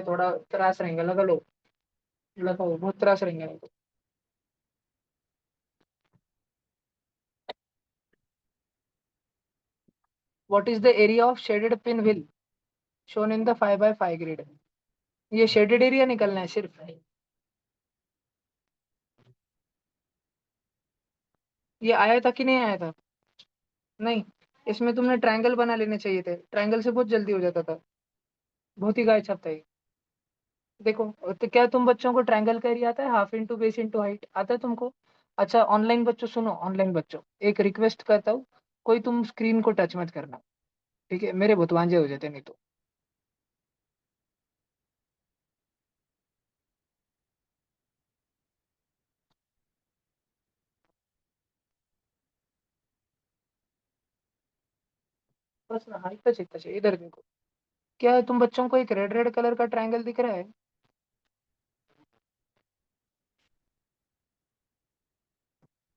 थोड़ा त्रास रहेंगे, लगा लो, लगाओ, बहुत त्रास रहेंगे हमको। What is the area of shaded pin wheel shown in the 5x5 grid? ये शेडेड एरिया निकलना है सिर्फ। ये आया था कि नहीं आया था? नहीं, इसमें तुमने ट्रायंगल बना लेने चाहिए थे, ट्रायंगल से बहुत जल्दी हो जाता था। बहुत ही गाय छाप था ये। देखो, तो क्या तुम बच्चों को ट्रायंगल का एरिया आता है, half into base into height आता है तुमको? अच्छा ऑनलाइन बच्चों सुनो, ऑनलाइन बच्चों एक रिक्वेस्ट करता हूँ, कोई तुम स्क्रीन को टच मत करना, ठीक है? मेरे भुतवांजे हो जाते नहीं तो। बस ना, हाइट टच इतना चाहिए। इधर देखो, क्या है, तुम बच्चों को एक रेड रेड कलर का ट्रायंगल दिख रहा है?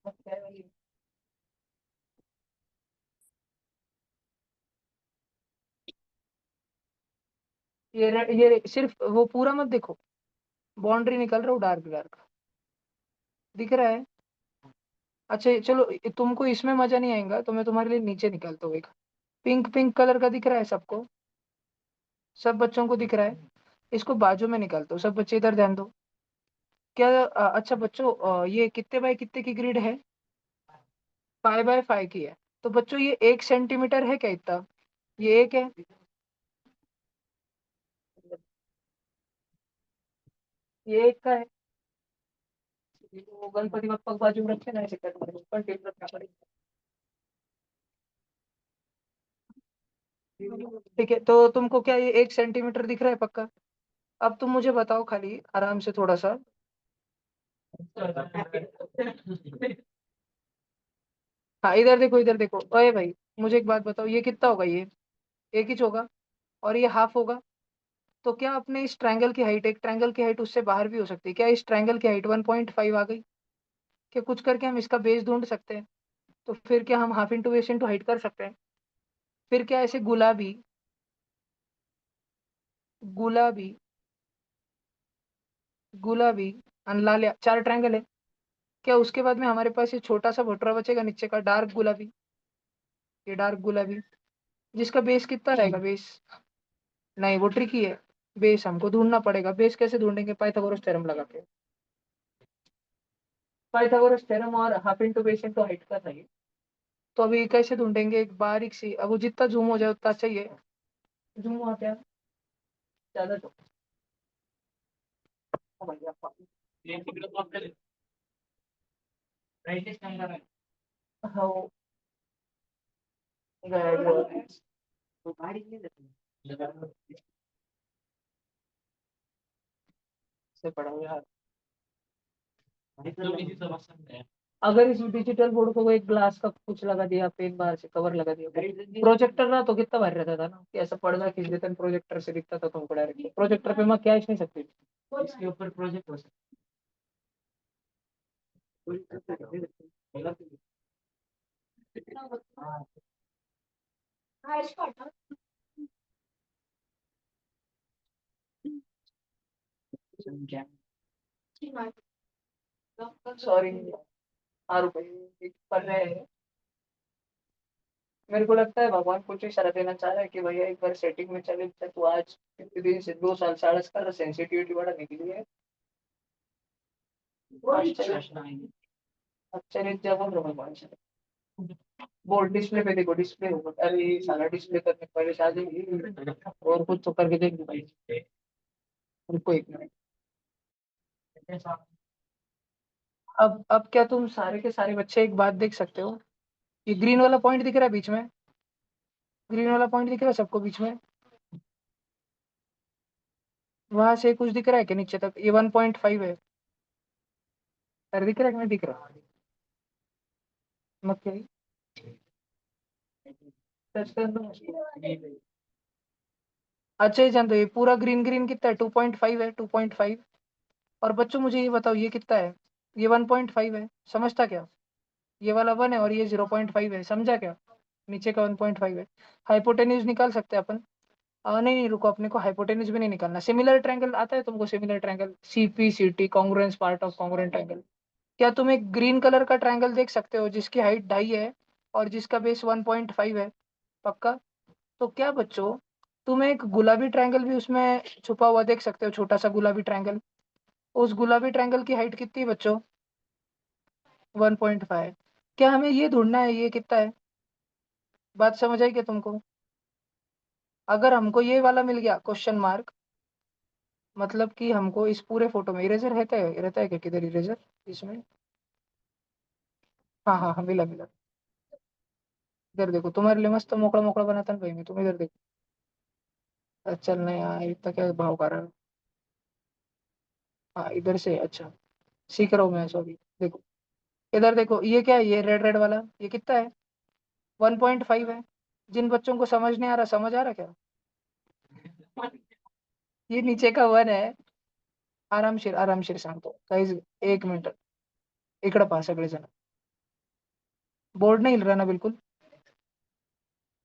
क्या है ये? ये सिर्फ वो पूरा मत देखो, बाउंड्री निकल रहा हूँ डार्क डार्क, दिख रहा है? अच्छा चलो, तुमको इसमें मजा नहीं आएगा तो मैं तुम्हारे लिए नीचे निकालता हूँ एक, पिंक पिंक कलर का दिख रहा है सबको? सब बच्चों को दिख रहा है? इसको बाजू में निकालता हूँ, सब बच्चे इधर ध्यान दो। क्या अच्छा बच्चों, ये कितने बाय कितने की ग्रिड है? 5x5 की है। तो बच्चों ये 1 सेंटीमीटर है क्या इतना? ये एक है? ये एक का है? वो गणपति बप्पा को बाजू में रखे ना, ऐसे कर ऊपर टेप रखना पड़ेगा। ठीक है, तो तुमको क्या ये 1 सेंटीमीटर दिख रहा है पक्का? अब तुम मुझे बताओ खाली आराम से थोड़ा सा। हाँ इधर देखो, इधर देखो, ओए भाई, मुझे एक बात बताओ, ये कितना होगा ये? एक इंच होगा, और ये हाफ होगा। तो क्या अपने इस ट्रायंगल की हाइट, एक ट्रायंगल की हाइट उससे बाहर भी हो सकती है क्या? इस ट्रायंगल की हाइट 1.5 आ गई, क्या कुछ करके हम इसका बेस ढूंढ सकते हैं? तो फिर क्या हम half into base into height कर सकते हैं? फिर क्या ऐसे गुलाबी, गुलाबी, गुलाबी, लाल, 4 ट्रायंगल है। क्या उसके बाद में हमारे पास ये छोटा सा भटूरा बचेगा नीचे का, डार्क गुलाबी? ये डार्क गुलाबी, जिसका बेस कितना रहेगा बेस? नहीं वो ट्रिकी है, बेस हमको ढूंढना पड़ेगा। बेस कैसे ढूंढेंगे? पाइथागोरस थ्योरम लगा के। पाइथागोरस थ्योरम और half into base into height का नहीं। तो अभी कैसे ढूंढेंगे? एक बारीक सी, अब वो जितना जूम हो जाए उतना चाहिए। जूम हुआ क्या? ज्यादा तो भैया, ब्राइटनेस कम कर रहा है। हाँ वो गया वो गाड़ी नहीं देती से पड़ा हुआ यार। अगर इस डिजिटल बोर्ड को एक ग्लास का कुछ लगा दिया, पेन बार से कवर लगा दिया, प्रोजेक्टर ना तो कितना भारी रहता था ना, कि ऐसा पढ़ना खींच देते हैं, प्रोजेक्टर से दिखता था तुमको डायरेक्टली। प्रोजेक्टर पे मैं क्या नहीं सकती, इसके ऊपर प्रोजेक्ट हो सकता। सॉरी, आ रुपये पढ़ रहे हैं। मेरे को लगता है भगवान कुछ इशारा देना चाह रहा है कि भैया एक बार सेटिंग में चले जाए, तो आज कितने दिन से 2 साल साढ़े का सेंसिटिविटी बड़ा निकली है। आश्चर्य जब हम भगवान से बोर्ड डिस्प्ले पे देखो, डिस्प्ले होगा, अरे सारा डिस्प्ले करने पहले आ जाएगी, और कुछ तो करके देख दो भाई। रुको एक मिनट। अब क्या तुम सारे के सारे बच्चे एक बात देख सकते हो? ये ग्रीन वाला पॉइंट दिख रहा है बीच में? ग्रीन वाला पॉइंट दिख रहा है सबको बीच में? वहां से कुछ दिख रहा है कि नीचे तक ये 1.5 है? अरे दिख रहा है कि नहीं दिख रहा? मत क्या टच कर दो। अच्छा ये जान दो, ये पूरा ग्रीन ग्रीन कितना है? 2.5 है, 2.5। और बच्चों मुझे ये बताओ ये कितना है? ये 1.5 है, समझता क्या? ये वाला 1 है और ये 0.5 है, समझा क्या? नीचे का 1.5 है। हाइपोटेन्यूज निकाल सकते हैं अपन। नहीं नहीं रुको, अपने को हाइपोटेन्यूज भी नहीं निकालना। सिमिलर ट्रायंगल आता है तुमको? Similar triangle, CPCT, congruence part of congruent triangle. क्या तुम एक ग्रीन कलर का ट्रायंगल देख सकते हो जिसकी हाइट 2.5 है और जिसका बेस 1.5 है? पक्का? तो क्या बच्चों, तुम एक गुलाबी ट्रायंगल भी उसमें छुपा हुआ देख सकते हो, छोटा सा गुलाबी ट्रायंगल। उस गुलाबी ट्रायंगल की हाइट कितनी है बच्चों? 1.5। क्या हमें ये ढूंढना है ये कितना है? बात समझ आई क्या तुमको? अगर हमको ये वाला मिल गया क्वेश्चन मार्क, मतलब कि हमको इस पूरे फोटो में इरेजर रहता है क्या? किधर इरेजर इसमें? हाँ हाँ हाँ, मिला मिला। इधर देखो, तुम्हारे लिए मस्त मोकड़ा मोकड़ा बनाता ना भाई मैं, तुम इधर देखो। चल नहीं यार, इतना क्या भाव कर रहा है? हाँ इधर से, अच्छा। सीख रहा हूँ मैं, सॉरी। देखो इधर देखो, ये क्या है? ये रेड रेड वाला ये कितना है? 1.5 है। जिन बच्चों को समझ नहीं आ रहा, समझ आ रहा क्या? ये नीचे का 1 है। आरामशीर सांगतो काहीच। एक मिनिट, इकडे पहा सगळेजण। बोर्ड नहीं हिल रहा ना बिल्कुल?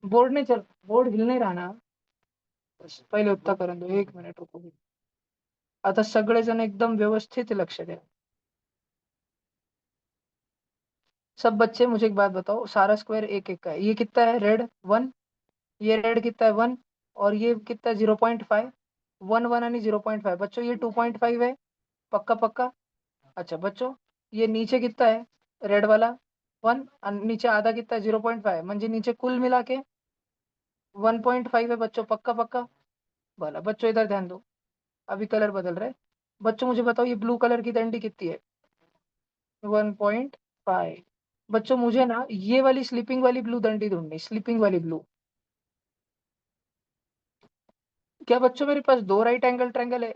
बोर्ड हिल नहीं रहा ना? बस पहिले उत्तर करून दो, एक मिनिट रुको। आता सगळेजण एकदम व्यवस्थित लक्ष द्या। सब बच्चे मुझे एक बात बताओ, सारा स्क्वायर एक एक का है, ये कितना है? रेड 1। ये रेड कितना है? 1। और ये कितना है? 0.5। 1 1 यानी 0.5 बच्चों, ये 2.5 है। पक्का पक्का? अच्छा बच्चों, ये नीचे कितना है? रेड वाला 1, और नीचे आधा कितना है? 0.5, म्हणजे नीचे कुल मिला के 1.5 है बच्चों। पक्का पक्का? भला बच्चों इधर ध्यान दो, अभी कलर बदल रहा है। बच्चों मुझे बताओ, ये ब्लू कलर की डंडी कितनी है? 1.5। बच्चों मुझे ना ये वाली स्लीपिंग वाली ब्लू डंडी ढूंढनी, स्लीपिंग वाली ब्लू। क्या बच्चों, मेरे पास दो राइट एंगल ट्रायंगल है।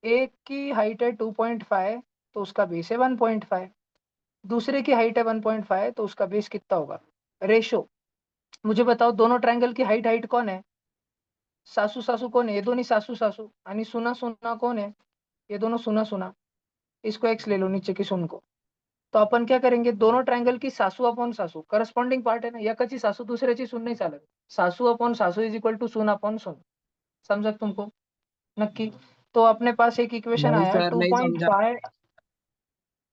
एक की हाइट है 2.5, तो उसका बेस है 1.5। दूसरे की हाइट है 1.5, तो उसका बेस कितना होगा? रेशो। मुझे बताओ, दोनों ट्रायंगल की हाइट हाइट कौन है? सासू सासू कौन है? ये दोनों सासू सासू। आणि सुना सुना कौन है? ये दोनों सुना सुना। इसको एक्स ले लो, नीचे की सुन को। तो अपन क्या करेंगे, दोनों ट्रायंगल की सासू अपॉन सासू करस्पॉन्डिंग पार्ट है ना, एकाची सासू दुसऱ्याची सून नाही चालत। सासू अपॉन सासू इज इक्वल टू सून अपॉन सून। समझा तुमको? नक्की। तो अपने पास एक इक्वेशन नहीं आया सर, टू नहीं पॉइंट समझा।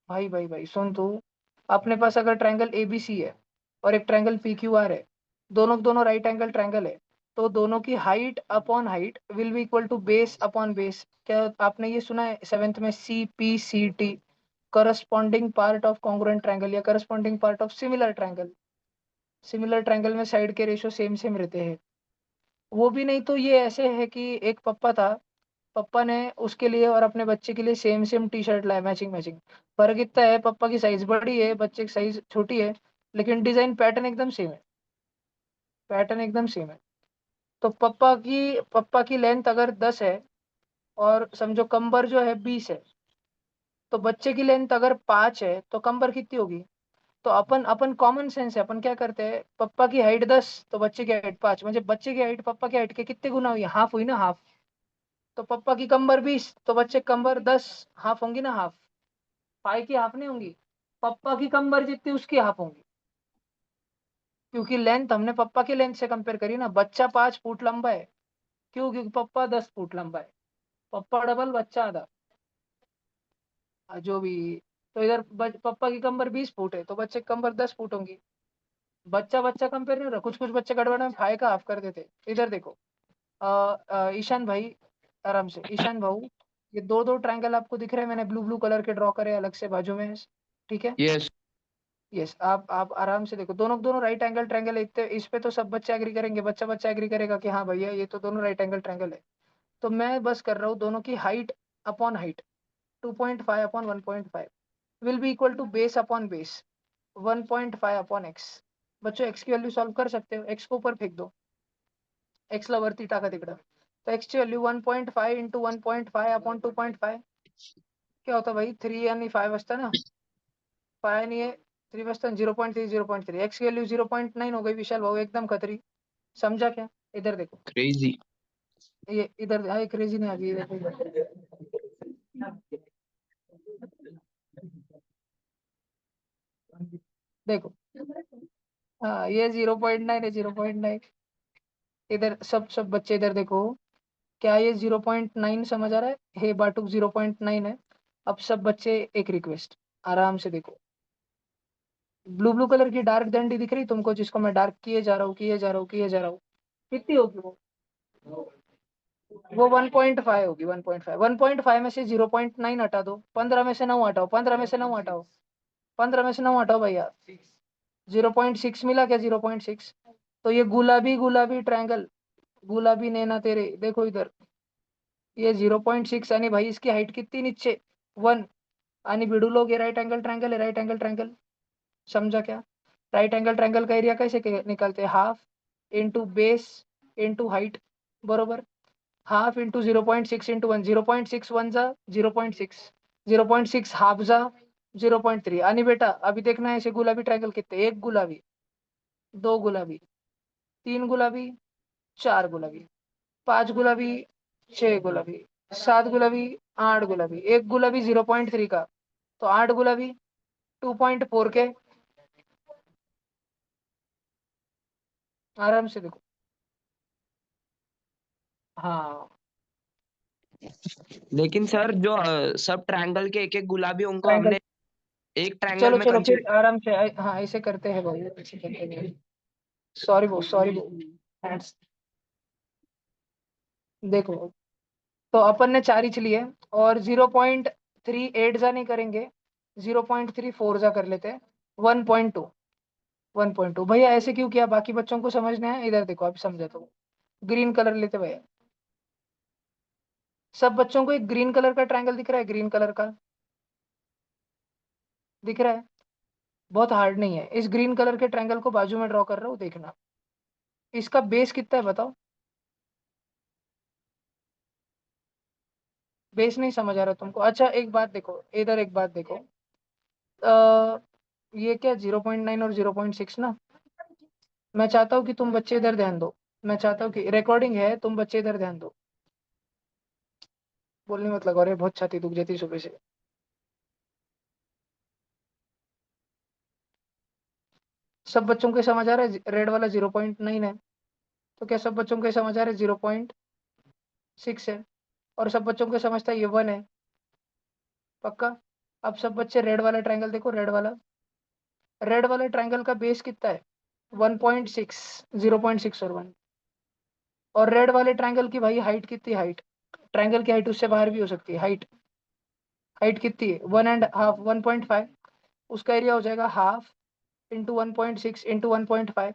फाइव भाई सुन तू। अपने पास अगर ट्रायंगल ABC है और एक ट्रायंगल PQR है, दोनों दोनों राइट एंगल ट्रायंगल है, तो दोनों की height upon height will be equal to base upon base. क्या आपने ये सुना है 7th में? CPCT, corresponding part of congruent triangle या corresponding part of similar triangle. Similar triangle में साइड के रेशियो सेम सेम रहते हैं। वो भी नहीं तो ये ऐसे है कि एक पप्पा था, पप्पा ने उसके लिए और अपने बच्चे के लिए सेम सेम टी शर्ट लाया, मैचिंग मैचिंग। फर्क इतना है, पप्पा की साइज बड़ी है, बच्चे की साइज छोटी है, लेकिन डिजाइन एकदम सेम है। पैटर्न एकदम सेम है। तो पप्पा की लेंथ अगर 10 है और समझो कंबर जो है 20 है, तो बच्चे की लेंथ अगर 5 है तो कंबर कितनी होगी? तो अपन अपन कॉमन सेंस है, अपन क्या करते हैं, पप्पा की हाइट 10 तो बच्चे की हाइट 5, म्हणजे बच्चे की हाइट पप्पा की हाइट के कितने गुना हुई? हाफ हुई ना, हाफ। तो पप्पा की कंबर 20 तो बच्चे कंबर 10, हाफ होंगी ना, हाफ। पाई की हाफ नहीं होंगी, पप्पा की कंबर जितनी उसकी हाफ होंगी। क्योंकि लेंथ हमने पप्पा की लेंथ से कंपेयर करी ना, बच्चा 5 फुट लंबा है। क्यों? क्योंकि पप्पा 10 फुट लंबा है। पप्पा डबल बच्चा आधा, जो भी। तो इधर पप्पा की कंबर 20 फुट है तो बच्चे की कंबर 10 फुट होंगी। बच्चा बच्चा कंपेयर नहीं हो रहा, कुछ कुछ बच्चे गड़बड़ में फाई का हाफ कर देते। इधर देखो, ईशान भाई, आराम से ईशान भाऊ। ये दो दो ट्रायंगल आपको दिख रहे हैं, मैंने ब्लू ब्लू कलर के ड्रॉ करे अलग से बाजू में। ठीक है? यस। यस, आप आराम से देखो, दोनों दोनों राइट एंगल ट्रायंगल है। इस पे तो सब बच्चे एग्री करेंगे, बच्चा बच्चा एग्री करेगा कि हाँ भैया ये तो दोनों राइट एंगल ट्रायंगल है। तो मैं बस कर रहा हूँ, दोनों की height upon height 2.5 upon 1.5 will be equal to base upon base 1.5 upon x. बच्चों एक्स की वैल्यू सॉल्व कर सकते हो, एक्स को ऊपर फेंक दो, एक्स ला वरती टाका तिकडं। तर एक्स ची व्हॅल्यू 1.5 इंटू 1.5 अपॉन 2.5 क्या होता भाई? 3 आणि 5 असता ना, 5 आणि 3 बसता, 0.3 0.3, एक्स की वैल्यू 0.9 हो गई विशाल भाऊ, एकदम खतरी। समझा क्या? इधर देखो, क्रेजी। ये इधर क्रेजी नहीं आ गई, इधर देखो। हाँ ये 0.9 है, 0.9। इधर सब बच्चे इधर देखो, क्या ये 0.9 समझ आ रहा है? हे बाटुक 0.9 है। अब सब बच्चे एक रिक्वेस्ट, आराम से देखो, ब्लू ब्लू कलर की डार्क डंडी दिख रही तुमको, जिसको मैं डार्क किए जा रहा हूँ, किए जा रहा हूँ, किए जा रहा हूँ, कितनी होगी वो 1.5 होगी, 1.5। 1.5 में से 0.9 हटा दो, 15 में से 9 हटाओ, 15 में से 9 हटाओ, 15 में से 9 हटाओ भैया, 0.6 मिला क्या? 0.6। तो ये गुलाबी गुलाबी ट्रायंगल, गुलाबी नैना तेरे, देखो इधर, ये 0.6, यानी भाई इसकी हाइट कितनी नीचे? 1। आणि भिडू लोग, ये राइट एंगल ट्रायंगल है, राइट एंगल ट्रायंगल, समझा क्या? राइट एंगल ट्रायंगल का एरिया कैसे निकालते हैं? Half into base into height, बरोबर। हाफ इंटू 0.6 इंटू 1, 0.6 1 जा 0.6, 0.6 हाफ जा 0.3। आणि बेटा अभी देखना है ऐसे गुलाबी ट्रायंगल कितने, एक गुलाबी, दो गुलाबी, तीन गुलाबी, चार गुलाबी, पांच गुलाबी, छह गुलाबी, सात गुलाबी, आठ गुलाबी, एक गुलाबी 0.3 का, तो 8 गुलाबी 2.4 के, आराम से देखो। हाँ, लेकिन सर जो सब ट्रायंगल के एक एक गुलाबी उनको ट्रायंगल, हमने एक ट्रायंगल चलो में चलो फिर कंसीडर। आराम से, हाँ ऐसे करते हैं भाई, ऐसे करते हैं। सॉरी वो, सॉरी वो, हैंड्स, देखो, तो अपन ने 4 इंच लिए, और 0.38 जा नहीं करेंगे, 0.34 जा कर लेते हैं। 1.2, 1.2 भैया, ऐसे क्यों किया? बाकी बच्चों को समझना है, इधर देखो, आप समझे तो ग्रीन कलर लेते भैया। सब बच्चों को एक ग्रीन कलर का ट्रायंगल दिख रहा है? ग्रीन कलर का दिख रहा है? बहुत हार्ड नहीं है। इस ग्रीन कलर के ट्रायंगल को बाजू में ड्रॉ कर रहा हूँ, देखना। इसका बेस कितना है बताओ? बेस नहीं समझ आ रहा तुमको? अच्छा एक बात देखो, इधर एक बात देखो, आ, ये क्या 0.9 और 0.6 ना, मैं चाहता हूँ कि तुम बच्चे इधर ध्यान दो, मैं चाहता हूँ कि रिकॉर्डिंग है, तुम बच्चे इधर ध्यान दो, बोलने मत लगा, अरे बहुत छाती दुख जाती सुबह से। सब बच्चों को समझ आ रहा है रेड वाला 0.9 है? तो क्या सब बच्चों को समझ आ रहा है 0.6 है? और सब बच्चों को समझता है ये 1 है? पक्का? अब सब बच्चे रेड वाला ट्रायंगल देखो, रेड वाला, रेड वाले ट्रायंगल का बेस कितना है? 1.6, 0.6 और 1। और रेड वाले ट्रायंगल की भाई हाइट कितनी? हाइट, ट्रायंगल की हाइट उससे बाहर भी हो सकती है। हाइट, हाइट कितनी है? 1.5, 1.5। उसका एरिया हो जाएगा हाफ इंटू 1.6 इंटू 1.5।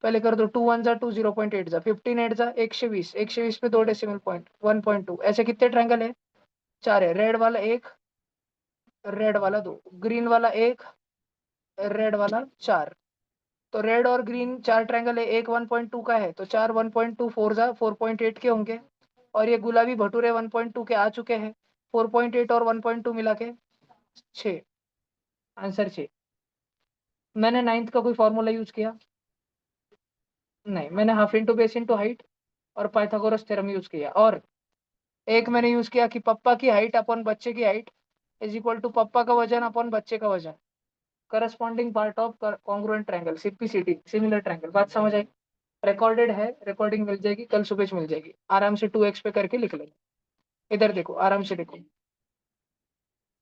पहले कर दो, 2 1 जा 2, 0.8 जा 15, 8 जा 120, 120 पे 2 डेसिमल पॉइंट, 1.2। ऐसे कितने ट्रायंगल है? 4 है। रेड वाला एक, रेड वाला दो, ग्रीन वाला एक, रेड वाला 4। तो रेड और ग्रीन 4 ट्रायंगल है, एक 1.2 का है, तो 4 1.2 4 जा 4.8 के होंगे। और ये गुलाबी भटूरे 1.2 के आ चुके हैं, 4.8 और 1.2 मिला के 6। आंसर 6। मैंने नाइन्थ का कोई फॉर्मूला यूज किया? नहीं, मैंने half into base into height और पाइथागोरस थ्योरम यूज किया। और एक मैंने यूज किया कि पप्पा की हाइट अपन बच्चे की हाइट इज इक्वल टू पप्पा का वजन अपन बच्चे का वजन, corresponding part of congruent triangle, CPCT, similar triangle. बात समझ आई? रिकॉर्डेड है, रिकॉर्डिंग मिल जाएगी, कल सुबह मिल जाएगी, आराम से 2x पे करके लिख लेंगे। इधर देखो, आराम से देखो,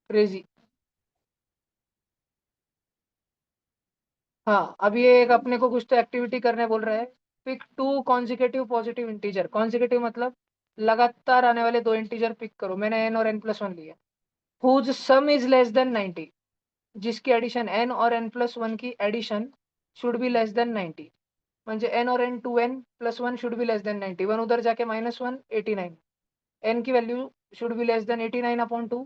क्रेजी। हाँ, अब ये एक अपने को कुछ तो एक्टिविटी करने बोल रहा है। Pick 2 consecutive positive integer, consecutive मतलब लगातार आने वाले 2 इंटीजर पिक करो। मैंने n और n+1 लिया। Whose sum is less than 90, जिसकी एडिशन n और n+1 की addition should be less than 90। म्हणजे n और n 2n+1 should be less than 90, 1 उधर जाके -1 89, n की वैल्यू should be less than 89 upon 2,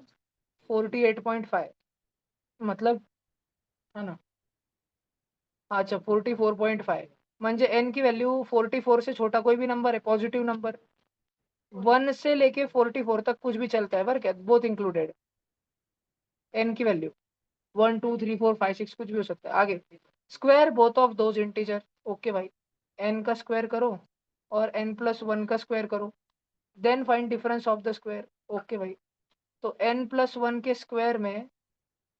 48.5, मतलब, है ना? अच्छा 44.5, म्हणजे n की वैल्यू 44 से छोटा कोई भी नंबर है, पॉजिटिव नंबर, 1 से लेके 44 तक कुछ भी चलता है, पर क्या बोथ इंक्लूडेड, n की वैल्यू 1 2 3 4 5 6 कुछ भी हो सकता है। आगे, square both of those integer, okay भाई, n का स्क्वायर करो और n+1 का स्क्वायर करो, then find difference of the square, okay भाई। तो n+1 के स्क्वायर में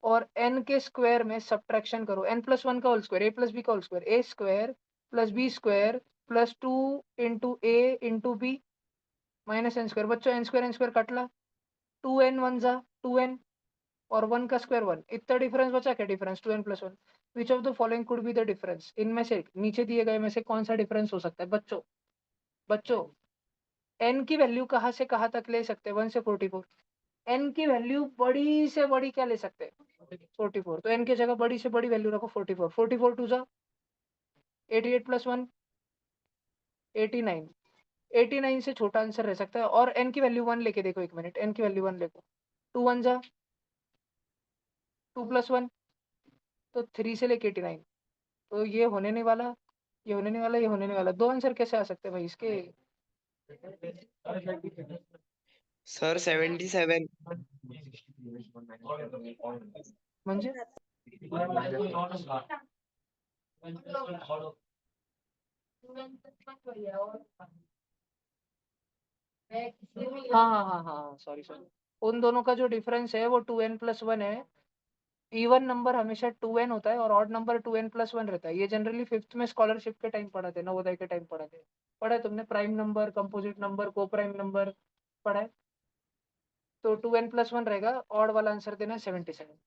और n के स्क्वायर में सब्ट्रैक्शन करो, n+1 का whole square, a plus B का whole square, A square plus B square +2 into A into B minus N square. बच्चों एन स्क्वायर कटला, 2n 1 जा 2n और 1 का स्क्वायर 1, इतना डिफरेंस बचा क्या? Difference 2n+1। Which of the following could be the difference? इनमें से नीचे दिए गए में से कौन सा डिफरेंस हो सकता है? बच्चों बच्चों n की वैल्यू कहाँ से कहाँ तक ले सकते हैं? 1 से 44। n की वैल्यू बड़ी से बड़ी क्या ले सकते हैं? 44। तो n की जगह बड़ी से बड़ी वैल्यू रखो 44। 44 टू जा 88+1 89। 89 से छोटा आंसर रह सकता है। और n की वैल्यू 1 लेके देखो, 1 मिनट, n की वैल्यू 1 लेको, 2 1 जा 2+1, तो 3 से लेके 89। तो ये होने नहीं वाला, ये होने नहीं वाला, ये होने नहीं वाला। दो आंसर कैसे आ सकते हैं भाई इसके? सर 77। म्हणजे हाँ हाँ हाँ हाँ, सॉरी सॉरी, उन दोनों का जो डिफरेंस है वो 2n+1 है। इवन नंबर हमेशा 2n होता है और ऑड नंबर 2n+1 रहता है। ये जनरली फिफ्थ में स्कॉलरशिप के टाइम पढ़ा थे, नवोदय के टाइम पढ़ा थे। पढ़ा है तुमने? प्राइम नंबर, कंपोजिट नंबर, को प्राइम नंबर पढ़ा है। तो 2n+1 रहेगा, ऑड वाला आंसर देना 77।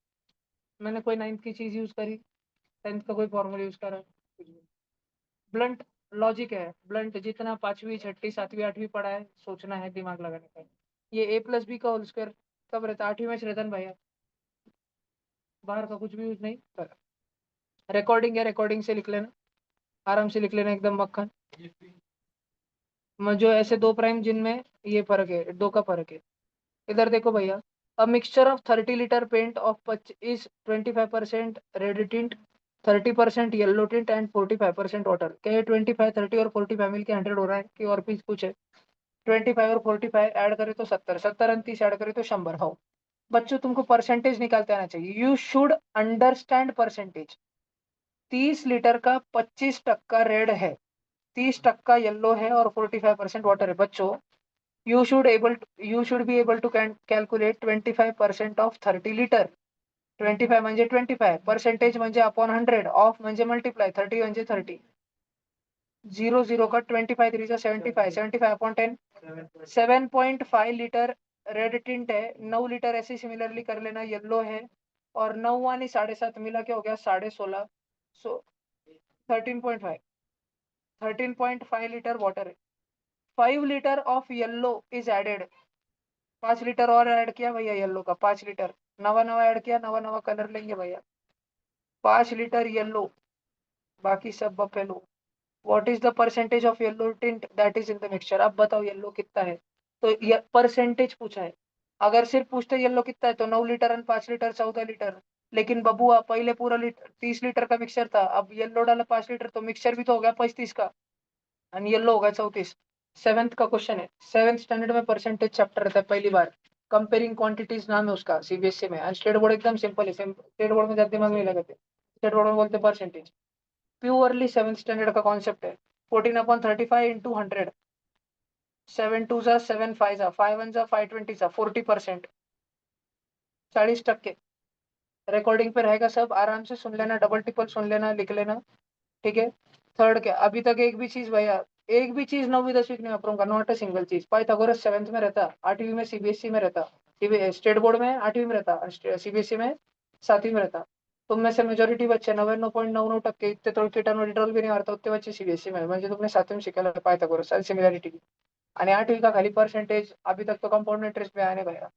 मैंने कोई नाइन्थ की चीज यूज करी, टेंथ का कोई फॉर्मूला यूज करा? ब्लंट लॉजिक है, ब्लंट जितना पांचवी छठी सातवीं आठवीं पढ़ा है, सोचना है, दिमाग लगाने का। ये a+b का होल स्क्वायर कब रहता है? 8वीं में रहता है भैया। बाहर का कुछ भी यूज नहीं कर। रिकॉर्डिंग है, रिकॉर्डिंग से लिख लेना, आराम से लिख लेना, एकदम मक्खन। जो ऐसे दो प्राइम जिनमें ये फर्क है, दो का फर्क है। इधर देखो भैया, a mixture of 30 litre paint of is 25% red tint, 30% yellow tint and 45% water. क्या ये 25 30 और 45 मिल के 100 हो रहा है कि और भी कुछ है? 25 और 45 ऐड करें तो 70, 70 और 30 ऐड करें तो 100। हो बच्चों, तुमको परसेंटेज निकालते आना चाहिए। You should understand percentage. 30 litre का 25% रेड है, 30% येलो है और 45% वाटर है। बच्चों you should be able to calculate 25% of 30 litre. 25 म्हणजे 25, पर्सेंटेज म्हणजे अपॉन 100, ऑफ म्हणजे मल्टीप्लाय, 30 म्हणजे 30। 0 0 का 25 3 75, 75 अपॉन 10, 7.5 लीटर रेड टिंट है, 9 लीटर ऐसे सिमिलरली कर लेना येलो है, और 9 वाली 7.5 मिला के हो गया 16.5। सो 13.5, 13.5 लीटर वाटर है। 5 litre of yellow is added. 5 litre और ऐड किया भैया येलो का, 5 लीटर नवा नवा ऐड किया, नवा नवा कलर लेंगे भैया। 5 लीटर येलो, बाकी सब buffalo. What is the percentage of yellow tint that is in the mixture? अब बताओ येलो कितना है? तो ये परसेंटेज पूछा है। अगर सिर्फ पूछते येलो कितना है तो 9 लीटर और 5 लीटर 14 लीटर। लेकिन बबुआ पहले पूरा 30 लीटर का मिक्सचर था, अब येलो डाला 5 लीटर, तो मिक्सचर भी तो हो गया 35 का, आणि येलो होगा 34। सेवेंथ का क्वेश्चन है, सेवेंथ स्टैंडर्ड में परसेंटेज चैप्टर रहता है पहली बार। कंपेयरिंग क्वांटिटीज नाम है उसका, सीबीएसई में। स्टेट बोर्ड एकदम सिंपल है, स्टेट बोर्ड में ज्यादा दिमाग नहीं लगाते, स्टेट बोर्ड में बोलते परसेंटेज। प्योरली सेवेंथ स्टैंडर्ड का कॉन्सेप्ट है। 14/35 इंटू 100, 7 2 जा 7 5 जा 5 1 जा 520 जा 40%, 40%। रिकॉर्डिंग पे रहेगा सब, आराम से सुन लेना, डबल टिपल सुन लेना, लिख लेना। ठीक है। थर्ड क्या, अभी तक एक भी चीज भैया, एक भी चीज 9वीं 10वीं की नहीं वापरूंगा, नॉट अ सिंगल चीज। पाइथागोरस 7th में रहता, 8वीं में सीबीएसई में रहता, स्टेट बोर्ड में 8वीं में रहता, सीबीएसई में 7वीं में रहता। तुम में से मेजोरिटी बच्चे 99.99% इतने तो कीटाणू डिटॉल भी नहीं मारता, उतने बच्चे सीबीएसई में, म्हणजे तुमने 7वीं शिकायला पाइथागोरस आणि सिमिलॅरिटी। आणि 8वीं का खाली परसेंटेज, अभी तक तो कंपाउंड इंटरेस्ट में आने भैया।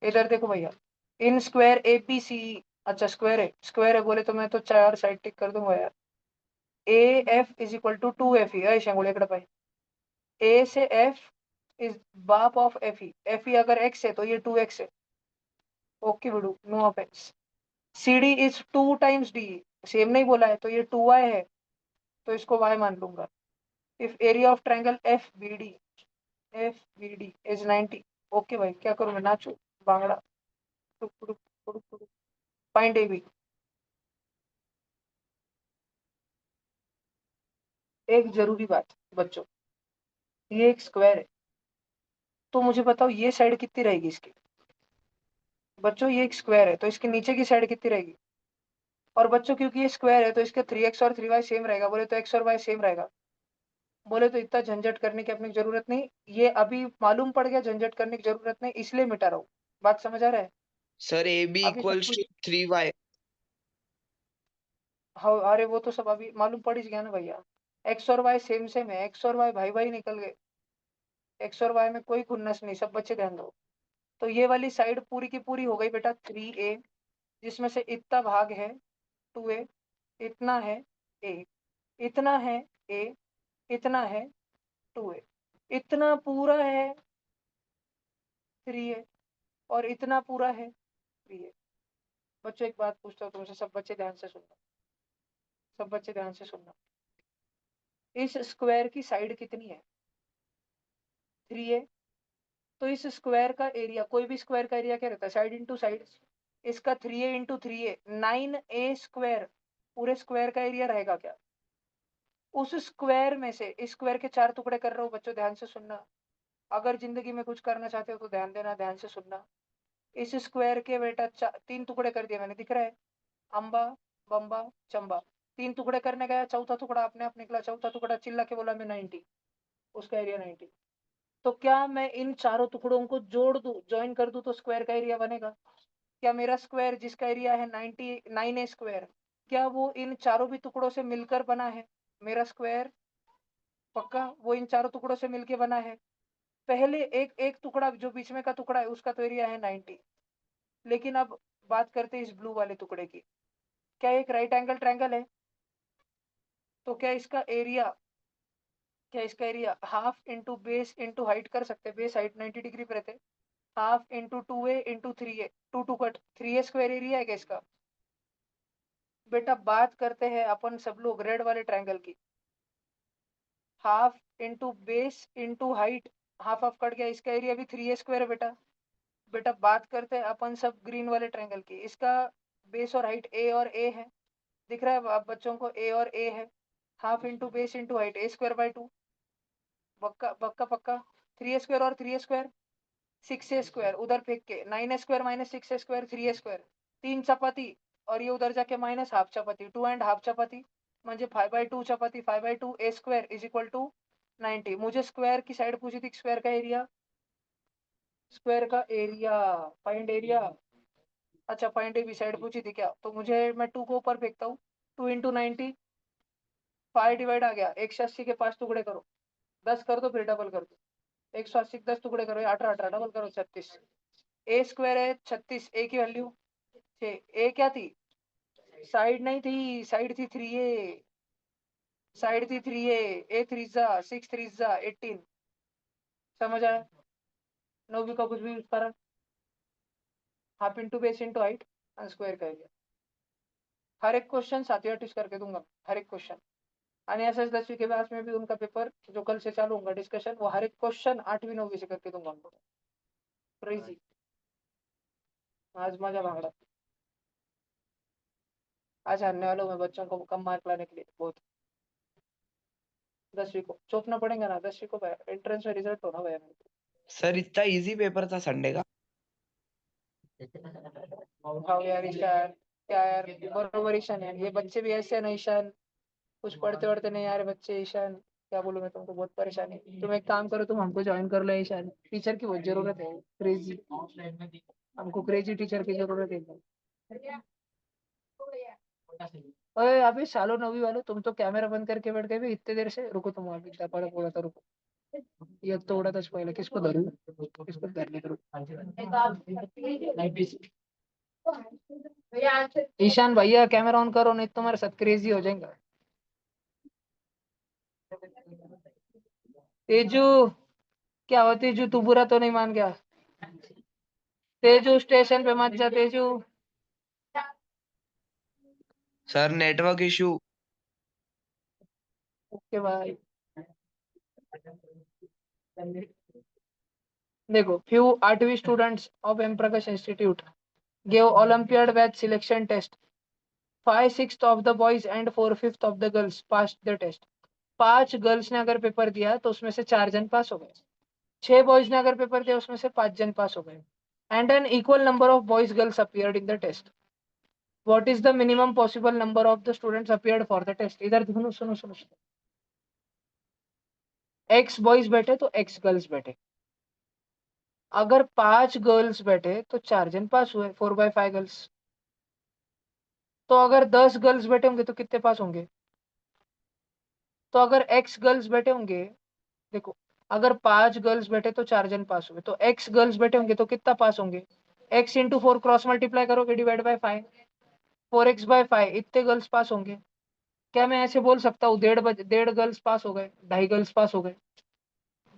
इधर देखो भैया, इन स्क्वायर एपीसी, अच्छा स्क्वायर है बोले तो मैं तो 4 साइड टिक कर दूंगा यार। A F is equal to 2 F E है शेंगुड़े इकडे पाहिजे। ए से एफ इज बाप ऑफ एफ ई अगर एक्स है तो ये 2x है। ओके बिडू, no offence. C D is 2 times D, same नहीं बोला है तो ये 2y है, तो इसको y मान लूंगा। If area of triangle F B D is 90। Okay भाई, क्या करूं मैं, नाचू बांगड़ा? Find A B. एक जरूरी बात बच्चों, ये एक स्क्वायर है, तो मुझे बताओ ये साइड कितनी रहेगी इसकी? बच्चों ये एक स्क्वायर है तो इसके नीचे की साइड कितनी रहेगी? और बच्चों क्योंकि ये स्क्वायर है तो इसके 3x और 3y सेम रहेगा, बोले तो x और y सेम रहेगा। बोले तो इतना झंझट करने की अपनी जरूरत नहीं, ये अभी मालूम पड़ गया झंझट करने की जरूरत नहीं, इसलिए मिटा रहा हूँ। बात समझ आ रहा है? सर ए बी अभी सब इक्वल्स कुछ, टू 3y। हाँ अरे वो तो सब अभी मालूम पड़ ही गया ना भैया। एक्स और वाई सेम सेम है, एक्स और वाई भाई भाई निकल गए, एक्स और वाई में कोई खुन्नस नहीं, सब बच्चे ध्यान दो। तो ये वाली साइड पूरी की पूरी हो गई बेटा 3a, जिसमें से इतना भाग है 2a, इतना है a, इतना है a, इतना है 2a, इतना पूरा है 3a, और इतना पूरा है 3a। बच्चों एक बात पूछता हूँ तुमसे, सब बच्चे ध्यान से सुनना, सब बच्चे ध्यान से सुनना। इस स्क्वायर की साइड कितनी है? 3a। तो इस स्क्वायर का एरिया, कोई भी स्क्वायर का एरिया क्या रहता है? Side into side. इसका 3a into 3a 9a square, पूरे स्क्वायर का एरिया रहेगा क्या? उस स्क्वायर में से, इस स्क्वायर के 4 टुकड़े कर रहा हूँ बच्चों, ध्यान से सुनना। अगर जिंदगी में कुछ करना चाहते हो तो ध्यान देना, ध्यान से सुनना। इस स्क्वायर के बेटा 3 टुकड़े कर दिए मैंने, दिख रहा है? अंबा, बम्बा, चंबा। 3 टुकड़े करने गया, चौथा टुकड़ा अपने आप निकला, चौथा टुकड़ा चिल्ला के बोला मैं 90, उसका एरिया 90। तो क्या मैं इन चारों टुकड़ों को जोड़ दूं, ज्वाइन कर दूं तो स्क्वायर का एरिया बनेगा? क्या मेरा स्क्वायर जिसका एरिया है 99 स्क्वायर, क्या वो इन चारों भी टुकड़ों से मिलकर बना है? मेरा स्क्वायर पक्का वो इन चारों टुकड़ों से मिलकर बना है। पहले एक एक टुकड़ा जो बीच में का टुकड़ा है उसका तो एरिया है 90। लेकिन अब बात करते हैं इस ब्लू वाले टुकड़े की। क्या एक राइट एंगल ट्रायंगल है? तो क्या इसका area half into base into height कर सकते हैं? बेस हाइट 90 डिग्री पर रहते, half into 2a into 3a, 2 two cut 3a square area है क्या इसका? बेटा बात करते हैं अपन सब लोग रेड वाले ट्रायंगल की। Half into base into height, half half cut गया, इसका एरिया भी 3a स्क्वायर है बेटा। बेटा बात करते हैं अपन सब ग्रीन वाले ट्रायंगल की, इसका बेस और हाइट a और a है, दिख रहा है आप बच्चों को? a और a है, half into base into height a square by 2, पक्का पक्का पक्का। 3a स्क्वायर और 3a स्क्वायर 6a स्क्वायर, उधर फेंक के 9a square minus 6a square 3a square, 3 चपाती, और ये उधर जाके माइनस हाफ चपाती, 2 एंड हाफ चपाती, म्हणजे 5/2 चपाती, 5/2 a square is equal to 90। मुझे स्क्वायर की साइड पूछी थी, स्क्वायर का एरिया, स्क्वायर का एरिया, फाइंड एरिया। अच्छा फाइंड ए बी साइड पूछी थी क्या? तो मुझे, मैं 2 को ऊपर फेंकता हूँ, 2 इंटू 90, 5 डिवाइड आ गया, 180 के 5 टुकड़े करो, 10 कर दो फिर डबल कर दो, 180 10 टुकड़े करो, 18 18 डबल करो 36। ए स्क्वायर है 36, ए की वैल्यू 6, ए क्या थी? साइड नहीं थी, साइड थी 3a, साइड थी 3a, ए 3 जा 6 3 जा 18। समझ आया? नौवीं का कुछ भी करा, half into base into height square का एरिया। हर एक क्वेश्चन 7वीं 8वीं करके दूंगा, हर एक क्वेश्चन। आणि एसएस 10वीं के बाद में भी उनका पेपर जो कल से चालू होगा डिस्कशन, वो हर एक क्वेश्चन 8वीं 9वीं से करके दूंगा उनको। क्रेजी, आज मजा भागड़ा। आज हारने वालों में बच्चों को कम मार्क लाने के लिए बहुत। 10वीं को चौपना पड़ेगा ना, 10वीं को एंट्रेंस में रिजल्ट होना भैया। सर इतना इजी पेपर था संडे का। हाँ यार ईशान, क्या यार, बरोबर ईशान यार, ये बच्चे भी ऐसे हैं ना ईशान, कुछ पढ़ते वढ़ते नहीं यार बच्चे ईशान। क्या बोलूं मैं तुमको, बहुत परेशानी। तुम एक काम करो, तुम हमको ज्वाइन कर लो ईशान, टीचर की बहुत जरूरत है, क्रेजी, हमको क्रेजी टीचर की जरूरत है। अरे अभी सालो 9वीं वालों, तुम तो कैमरा बंद करके बैठ गए भी इतने देर से, रुको तुम अभी क्या पढ़ा बोला था, रुको। ये तो उड़ा था पहले, किसको धरूं, किसको धरने करूं? ईशान भैया कैमरा ऑन करो, नहीं तो तुम्हारे साथ क्रेजी हो जाएगा। तेजू, क्या हो तेजू, तू बुरा तो नहीं मान गया? तेजू स्टेशन पे मत जा Teju. Sir network issue. Okay भाई। देखो, few 8वीं students of M Prakash Institute gave Olympiad batch selection test. 5/6 of the boys and 4/5 of the girls passed the test. 5 girls ने अगर पेपर दिया तो उसमें से 4 जन पास हो गए, 6 बॉयज ने अगर पेपर दिया उसमें से 5 जन पास हो गए, and an equal number of boys girls appeared in the test. What is the minimum possible number of the students appeared for the test? इधर सुनो सुनो सुनो सुनो। x बॉयज बैठे तो x गर्ल्स बैठे। अगर 5 गर्ल्स बैठे तो 4 जन पास हुए, 4/5 गर्ल्स। तो अगर 10 गर्ल्स बैठे होंगे तो कितने पास होंगे? तो अगर x गर्ल्स बैठे होंगे, देखो, अगर 5 गर्ल्स बैठे तो 4 जन पास हुए, तो x गर्ल्स बैठे होंगे तो कितना पास होंगे? x इंटू 4 क्रॉस मल्टीप्लाई करोगे, डिवाइड बाय 5, 4x/5 इतने गर्ल्स पास होंगे। क्या मैं ऐसे बोल सकता हूँ 1.5 गर्ल्स पास हो गए, 2.5 गर्ल्स पास हो गए?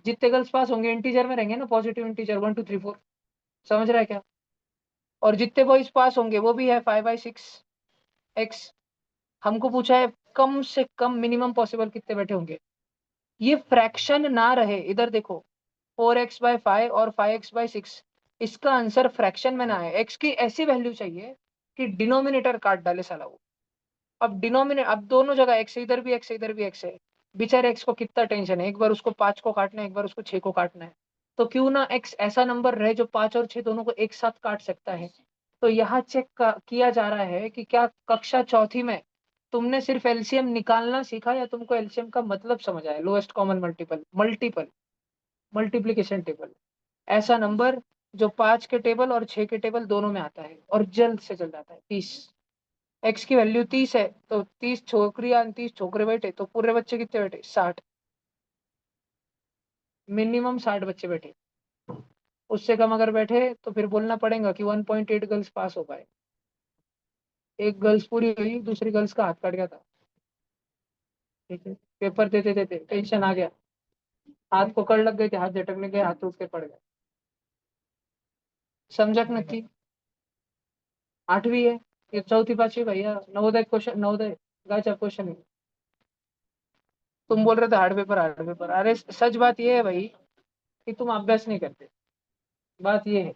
जितने गर्ल्स पास होंगे इंटीजर में रहेंगे ना, पॉजिटिव इंटीजर, 1 2 3 4। समझ रहा है क्या? और जितने बॉयज पास होंगे वो भी है 5/6 एक्स। हमको पूछा है कम से कम मिनिमम पॉसिबल कितने बैठे होंगे। ये फ्रैक्शन ना रहे, इधर देखो, 4x/5 और 5x/6, इसका आंसर फ्रैक्शन में ना है। एक्स की ऐसी वैल्यू चाहिए कि डिनोमिनेटर काट डाले साला वो। अब दोनों जगह एक्स है, इधर भी एक्स है, इधर भी एक्स है। बेचारे एक्स को कितना टेंशन है, एक बार उसको 5 को काटना है, एक बार उसको 6 को काटना है। तो क्यों ना एक्स ऐसा नंबर रहे जो 5 और 6 दोनों को एक साथ काट सकता है। तो यहाँ किया जा रहा है कि क्या कक्षा चौथी में तुमने सिर्फ एलसीएम निकालना सीखा या तुमको एलसीएम का मतलब समझ आया? Lowest common multiple, multiplication table, ऐसा नंबर जो 5 के टेबल और 6 के टेबल दोनों में आता है और जल्द से जल्द आता है। 30, एक्स की वैल्यू 30 है, तो 30 छोकरियां 30 छोकरे बैठे तो पूरे बच्चे कितने बैठे? 60। मिनिमम 60 बच्चे बैठे। उससे कम अगर बैठे तो फिर बोलना पड़ेगा कि 1.8 गर्ल्स पास हो पाए। एक गर्ल्स पूरी हुई, दूसरी गर्ल्स का हाथ कट गया था। ठीक है, पेपर देते देते टेंशन आ गया, हाथ को कड़ लग गई थी, हाथ झटकने गए, हाथ टूट के पड़ गए। समझक नक्की। 8वीं है, ये चौथी 5वीं भैया, नवोदय क्वेश्चन, नवोदय गाचा क्वेश्चन। तुम बोल रहे थे हार्ड पेपर, हार्ड पेपर, अरे सच बात ये है भाई कि तुम अभ्यास नहीं करते। बात ये है,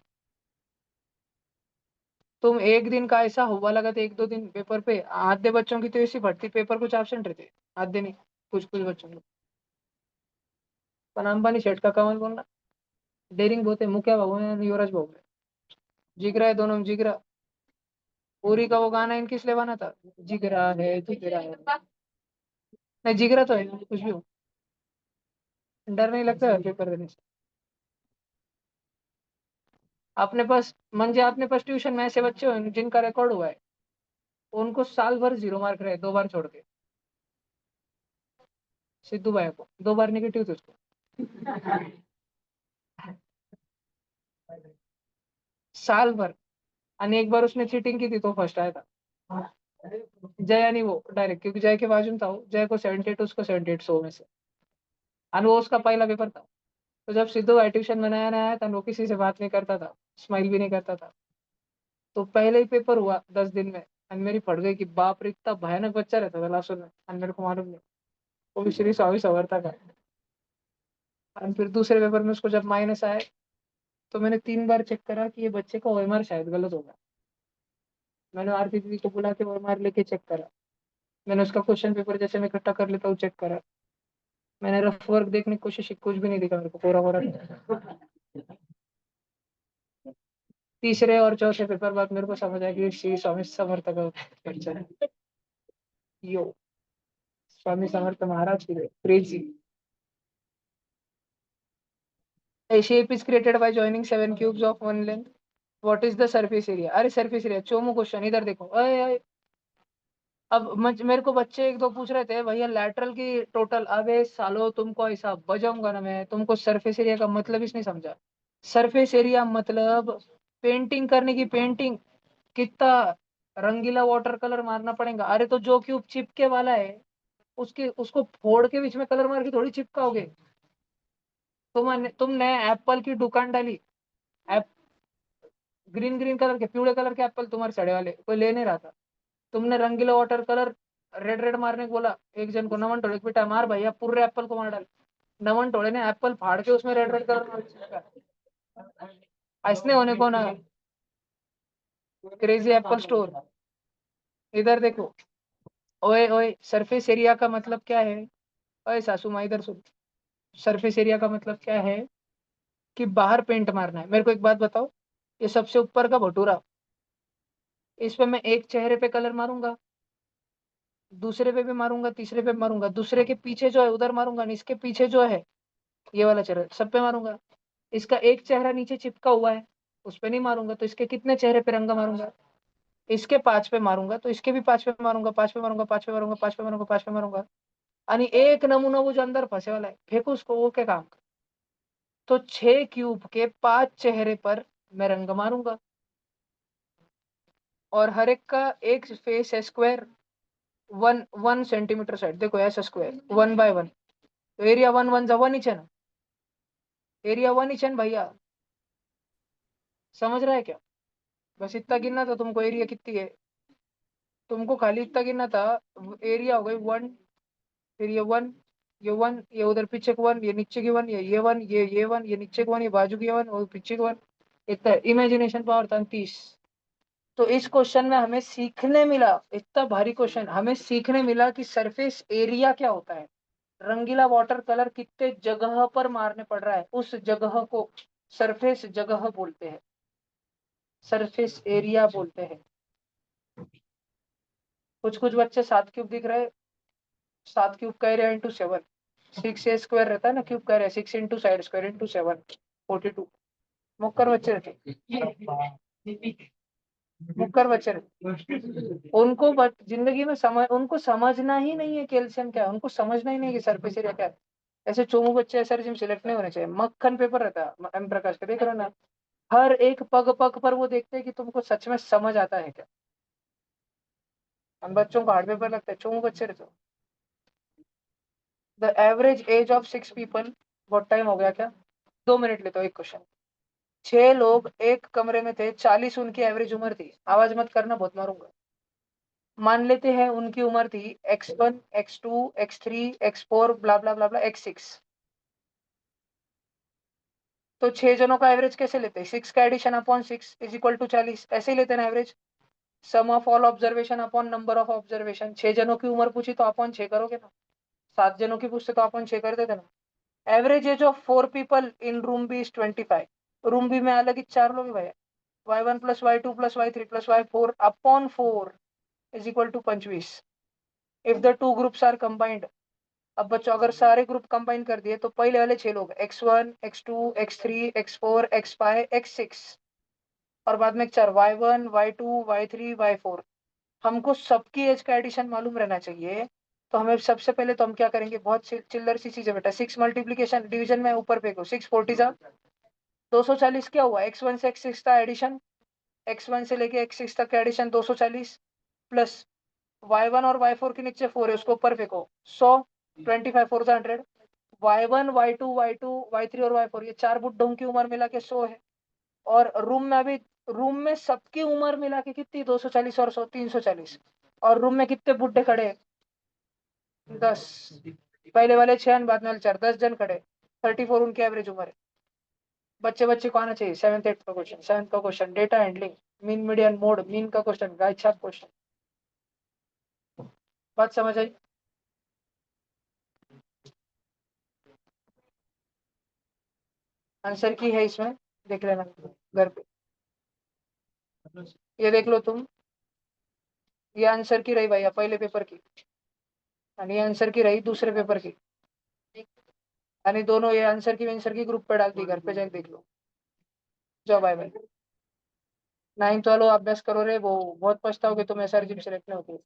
तुम एक दिन का ऐसा हुआ लगा था, 1 2 दिन पेपर पे आधे बच्चों की तो ऐसी भर्ती पेपर कुछ एब्सेंट रहते, आधे नहीं, कुछ कुछ बच्चों को। पर अंबानी शेठ का कमाल बोलना, डेयरिंग बहुत है। मुखिया बाबू है, युवराज बाबू है, जिगरा है दोनों में, जिगरा। पूरी का वो गाना इनकी इसलिए बना था, जिगरा है, जिगरा है। नहीं, जिगरा तो है, कुछ भी हो। डर नहीं लगता है पेपर देने से? अपने पास मंजे, अपने पास ट्यूशन में ऐसे बच्चे हो जिनका रिकॉर्ड हुआ है, उनको साल भर 0 मार्क रहे, 2 बार छोड़ के। सिद्धू भाई को 2 बार निगेटिव थे उसको। साल भर। और एक बार उसने चीटिंग की थी तो फर्स्ट आया था। जय नहीं, वो डायरेक्ट, क्योंकि जय के बाजू में था वो, जय को 78, उसको 78 100 में से। और वो उसका पहला पेपर था। तो जब सिद्धू भाई ट्यूशन में नया नया आया था, वो किसी से बात नहीं करता था, स्माइल भी नहीं करता था। तो पहले ही पेपर हुआ 10 दिन में, और मेरी पड़ गई कि बाप रे, इतना भयानक बच्चा रहता था लास्ट में, और मेरे को मालूम नहीं। वो भी श्री स्वामी समर्था का। और फिर दूसरे पेपर में उसको जब माइनस आए, तो मैंने 3 बार चेक करा कि ये बच्चे का ओएमआर शायद गलत होगा। मैंने आरती दीदी को बुला के ओएमआर लेके चेक करा। मैंने उसका क्वेश्चन पेपर जैसे मैं इकट्ठा कर लेता हूँ चेक करा। मैंने रफ वर्क देखने की कोशिश की, कुछ भी नहीं दिखा मेरे को, कोरा कोरा। तीसरे और चौथे पेपर बाद मेरे को समझ आया कि श्री स्वामी समर्थ का बच्चा है। यो, स्वामी समर्थ महाराज की crazy. A shape is created by joining 7 cubes of one length. What is the surface area? अरे सरफेस एरिया, चोमू क्वेश्चन, इधर देखो। अरे अरे, अब मेरे को बच्चे एक दो पूछ रहे थे भैया लैटरल की टोटल। अबे सालो, तुमको ऐसा बजाऊंगा ना मैं, तुमको सरफेस एरिया का मतलब ही नहीं समझा। सरफेस एरिया मतलब पेंटिंग करने की, पेंटिंग कितना रंगीला वाटर कलर मारना पड़ेगा। अरे तो जो क्यूब चिपके वाला है, उसके उसको फोड़ के बीच में कलर मार के थोड़ी चिपकाओगे। तुमने एप्पल की दुकान डाली, एप ग्रीन ग्रीन कलर के, पीले कलर के एप्पल तुम्हारे सड़े वाले कोई ले नहीं रहा था। तुमने रंगीला वाटर कलर रेड रेड मारने को बोला, एक जन को, नमन टोले बेटा मार भैया, पूरे एप्पल को मार डाल। नमन टोले ने एप्पल फाड़ के उसमें रेड रेड कलर मार, ऐसने होने को ना। क्रेजी एप्पल स्टोर, इधर देखो। ओए ओए, सरफेस एरिया का मतलब क्या है? ओए सासू माँ इधर सुन। सरफेस एरिया का मतलब क्या है? कि बाहर पेंट मारना है। मेरे को एक बात बताओ, ये सबसे ऊपर का भटूरा, इस पे मैं एक चेहरे पे कलर मारूंगा, दूसरे पे भी मारूंगा, तीसरे पे भी मारूंगा, दूसरे के पीछे जो है उधर मारूंगा, इसके पीछे जो है ये वाला चेहरा सब पे मारूंगा। इसका एक चेहरा नीचे चिपका हुआ है, उस पे नहीं मारूंगा, तो इसके कितने चेहरे पे रंगा मारूंगा? इसके 5 पे मारूंगा, तो इसके भी 5 पे मारूंगा, 5 पे मारूंगा, 5 पे मारूंगा, 5 पे मारूंगा, 5 पे मारूंगा। यानी एक नमूना वो जो अंदर फंसे वाला है, फेंको उसको, वो क्या काम का? तो 6 क्यूब के 5 चेहरे पर मैं रंग मारूंगा, और हर एक का एक फेस है स्क्वायर, 1 1 सेंटीमीटर साइड, देखो ऐसा स्क्वायर 1 बाय 1, तो एरिया 1 1 जा 1 इंच है ना, एरिया 1 इंच है ना भैया, समझ रहा है क्या? बस इतना गिनना था तुमको, एरिया कितनी है, तुमको खाली इतना गिनना था। एरिया हो गई 1, फिर ये 1, ये उधर पीछे की 1, ये नीचे की 1, ये 1, ये 1, ये नीचे की 1, ये बाजू की 1 और पीछे की 1। इतना इमेजिनेशन पावर था 30। तो इस क्वेश्चन में हमें सीखने मिला, इतना भारी क्वेश्चन, हमें सीखने मिला कि सरफेस एरिया क्या होता है, रंगीला वाटर कलर कितने जगह पर मारने पड़ रहा है, उस जगह को सरफेस जगह बोलते हैं, सरफेस एरिया बोलते हैं। कुछ कुछ बच्चे 7 क्यूब दिख रहे, 7 क्यूब का एरिया इंटू 7, 6 a² रहता है ना, क्यूब का area 6 into side square into 7, 42। मुक्कर बच्चे रहते, मुक्कर बच्चे रहते, उनको जिंदगी में समझ, उनको समझना ही नहीं है कैल्शियम क्या है, उनको समझना ही नहीं है कि सरफेस एरिया क्या है। ऐसे चोमू बच्चे ऐसा जिम सिलेक्ट नहीं होने चाहिए, मक्खन पेपर रहता है एम प्रकाश का, देख रहे हो ना, हर एक पग पग पर वो देखते हैं कि तुमको सच में समझ आता है क्या। हम बच्चों को हार्ड पेपर लगता है, चोमू बच्चे रहते। The average age of 6 people, बहुत टाइम हो गया क्या? 2 मिनट लेता हूँ एक क्वेश्चन। 6 लोग एक कमरे में थे, 40 उनकी एवरेज उम्र थी, आवाज मत करना बहुत मारूंगा। मान लेते हैं उनकी उम्र थी x1, x2, x3, x4, ब्ला ब्ला ब्ला ब्ला x6। तो 6 जनों का एवरेज कैसे लेते हैं? 6 का addition upon 6 is equal to 40, ऐसे ही लेते हैं ना average. Sum of all observation upon number of observation, 6 जनों की उम्र पूछी तो अपॉन 6 करोगे ना, 7 जनों की पूछते तो अपॉन 6 कर देते ना। Average age of 4 people in room B is 25, room B में अलग ही 4 लोग हैं भैया, y1 plus y2 plus y3 plus y4 upon 4 is equal to 25। If the two groups are combined, अब बच्चों अगर सारे ग्रुप कंबाइन कर दिए तो पहले वाले 6 लोग x1, x2, x3, x4, x5, x6, और बाद में 4 y1, y2, y3, y4। हमको सबकी एज का एडिशन मालूम रहना चाहिए। तो हमें सबसे पहले तो हम क्या करेंगे, बहुत चिल्लर सी चीज है बेटा, 6 मल्टीप्लीकेशन डिवीजन में ऊपर फेंको, 6 40 जा 240, क्या हुआ x1 से x6 का एडिशन, x1 से लेके x6 तक का एडिशन 240, प्लस y1 और y4 के नीचे 4 है उसको ऊपर फेंको 100, 25 4 100, y1, y2, y2, y3 और y4, ये 4 बुड्ढों की उम्र मिला के 100 है। और रूम में अभी, रूम में सबकी उम्र मिला के कितनी, 240 और 100 340, और रूम में कितने बुड्ढे खड़े हैं? 10। पहले वाले 6, बाद में वाले 4, 10 जन खड़े, 34 उनकी एवरेज उम्र है। बच्चे बच्चे को आना चाहिए 7th 8th का क्वेश्चन, 7th का question data handling, mean median mode, mean का क्वेश्चन, गाइड छाप क्वेश्चन। बात समझ आई? आंसर की है इसमें, देख लेना घर पे, ये देख लो तुम, ये आंसर की रही भैया पहले पेपर की, और ये आंसर की रही दूसरे पेपर की, यानी दोनों ये आंसर की ग्रुप पे डाल दी, घर पे जाके देख लो। जाओ बाय बाय। 9th वालों अभ्यास करो रे, वो बहुत पछताओगे तुम, SRG में सेलेक्ट नहीं होते।